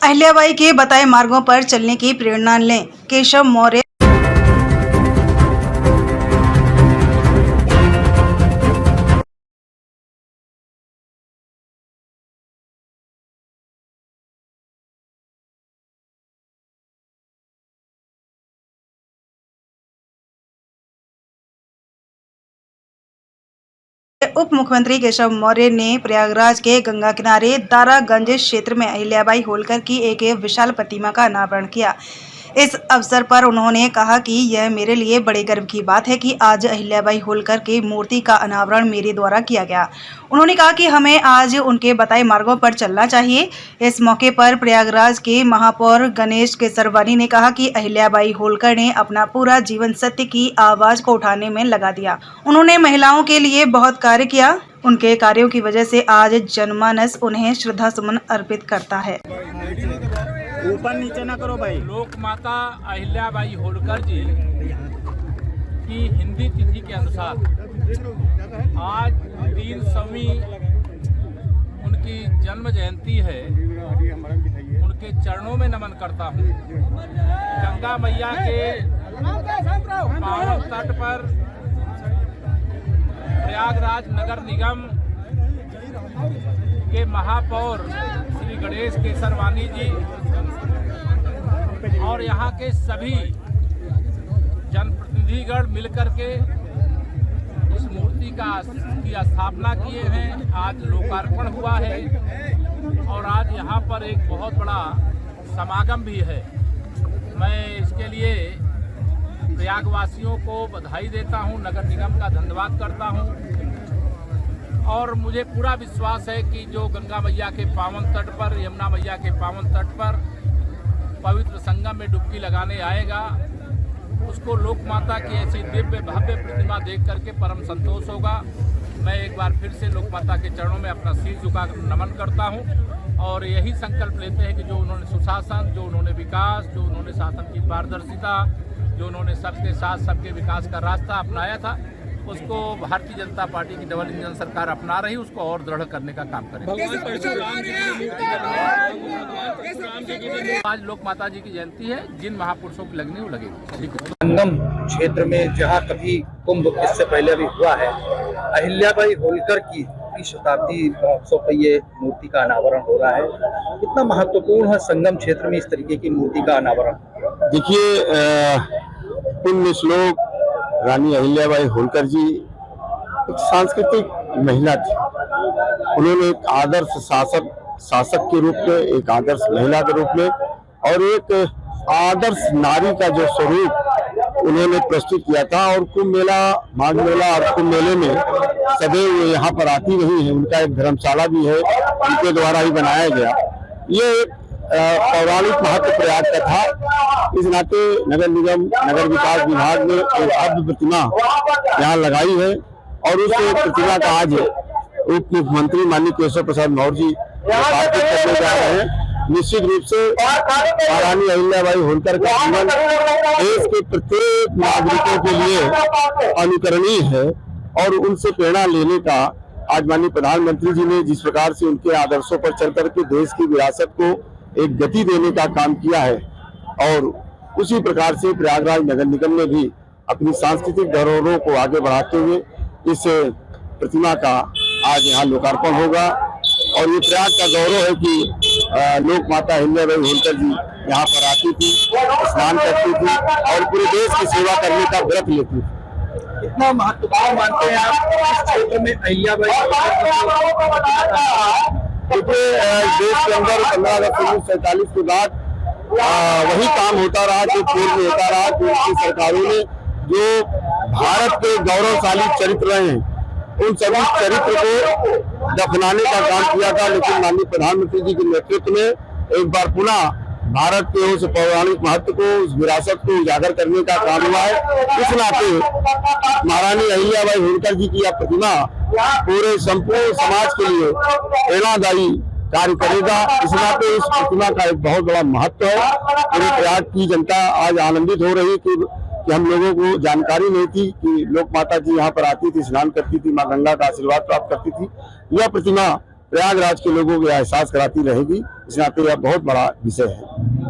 अहिल्याबाई के बताए मार्गों पर चलने की प्रेरणा लें। केशव मौर्य। उप मुख्यमंत्री केशव मौर्य ने प्रयागराज के गंगा किनारे दारागंज क्षेत्र में अहिल्याबाई होलकर की एक विशाल प्रतिमा का अनावरण किया। इस अवसर पर उन्होंने कहा कि यह मेरे लिए बड़े गर्व की बात है कि आज अहिल्याबाई होलकर की मूर्ति का अनावरण मेरे द्वारा किया गया। उन्होंने कहा कि हमें आज उनके बताए मार्गों पर चलना चाहिए। इस मौके पर प्रयागराज के महापौर गणेश केसरवानी ने कहा कि अहिल्याबाई होलकर ने अपना पूरा जीवन सत्य की आवाज़ को उठाने में लगा दिया। उन्होंने महिलाओं के लिए बहुत कार्य किया। उनके कार्यों की वजह से आज जनमानस उन्हें श्रद्धा सुमन अर्पित करता है। ऊपर नीचे ना करो भाई। लोक माता अहिल्याबाई होलकर जी की हिंदी तिथि के अनुसार आज 300वीं उनकी जन्म जयंती है। उनके चरणों में नमन करता हूँ। गंगा मैया के पावन तट पर प्रयागराज नगर निगम के महापौर श्री गणेश केसरवानी जी और यहाँ के सभी जनप्रतिनिधिगण मिलकर के इस मूर्ति की स्थापना किए हैं। आज लोकार्पण हुआ है और आज यहाँ पर एक बहुत बड़ा समागम भी है। मैं इसके लिए प्रयागवासियों को बधाई देता हूँ, नगर निगम का धन्यवाद करता हूँ और मुझे पूरा विश्वास है कि जो गंगा मैया के पावन तट पर, यमुना मैया के पावन तट पर पवित्र संगम में डुबकी लगाने आएगा, उसको लोक माता की ऐसी दिव्य भव्य प्रतिमा देख करके परम संतोष होगा। मैं एक बार फिर से लोक माता के चरणों में अपना शीश झुकाकर नमन करता हूं और यही संकल्प लेते हैं कि जो उन्होंने सुशासन, जो उन्होंने विकास, जो उन्होंने शासन की पारदर्शिता, जो उन्होंने सबके साथ सबके विकास का रास्ता अपनाया था, उसको भारतीय जनता पार्टी की डबल इंजन सरकार अपना रही, उसको और दृढ़ करने का काम करें। आज लोक माता जी की जयंती है, जिन महापुरुषों की लगनी वो लगेगी। संगम क्षेत्र में जहां कभी कुंभ इससे पहले भी हुआ है, अहिल्याबाई होलकर की शताब्दी महोत्सव पर ये मूर्ति का अनावरण हो रहा है। कितना महत्वपूर्ण है संगम क्षेत्र में इस तरीके की मूर्ति का अनावरण? देखिए, पुण्य श्लोक रानी अहिल्याबाई होलकर जी एक सांस्कृतिक महिला थी। उन्होंने एक आदर्श शासक के रूप में, एक आदर्श महिला के रूप में और एक आदर्श नारी का जो स्वरूप उन्होंने प्रस्तुत किया था। और कुंभ मेला, माघ मेला और कुंभ मेले में सदैव यहाँ पर आती रही है। उनका एक धर्मशाला भी है, उनके द्वारा ही बनाया गया। ये एक पौराणिक महत्व प्रयाग का था। इस नाते नगर निगम, नगर विकास विभाग ने एक भव्य प्रतिमा यहाँ लगाई है और उस प्रतिमा का आज उप मुख्यमंत्री माननीय केशव प्रसाद मौर्य जी लोकार्पित करने जा रहे हैं। निश्चित रूप से महारानी अहिल्याबाई होलकर का जीवन देश के प्रत्येक नागरिकों के लिए अनुकरणीय है और उनसे प्रेरणा लेने का आज माननीय प्रधानमंत्री जी ने जिस प्रकार से उनके आदर्शों पर चल करके देश की विरासत को एक गति देने का काम किया है और उसी प्रकार से प्रयागराज नगर निगम ने भी अपनी सांस्कृतिक धरोहरों को आगे बढ़ाते हुए इस प्रतिमा का आज यहाँ लोकार्पण होगा। और ये प्रयाग का गौरव है कि लोक माता अहिल्याबाई होलकर जी यहाँ पर आती थी, स्नान करती थी और पूरे देश की सेवा करने का व्रत लेती थी। इतना महत्वपूर्ण मानते हैं आप इस क्षेत्र में अहिल्याबाई क्योंकि देश के अंदर 15 अगस्त 1947 के बाद वही काम होता रहा जो पूर्व में होता रहा। जो उनकी सरकारों ने जो भारत के गौरवशाली चरित्र रहे हैं, उन सभी चरित्र को दफनाने का काम किया था। लेकिन माननीय प्रधानमंत्री जी के नेतृत्व में एक बार पुनः भारत के उस पौराणिक महत्व को, उस विरासत को उजागर करने का काम हुआ है। इस नाते महारानी अहिल्याबाई होलकर जी की यह प्रतिमा पूरे संपूर्ण समाज के लिए प्रेरणादायी कार्य करेगा। इस नाते इस प्रतिमा का एक बहुत बड़ा महत्व है। पूरे प्रयाग की जनता आज आनंदित हो रही कि हम लोगों को जानकारी नहीं थी कि लोक माता जी यहाँ पर आती थी, स्नान करती थी, माँ गंगा का आशीर्वाद प्राप्त करती थी। यह प्रतिमा प्रयागराज के लोगों को एहसास कराती रहेगी। इस नाते यह बहुत बड़ा विषय है।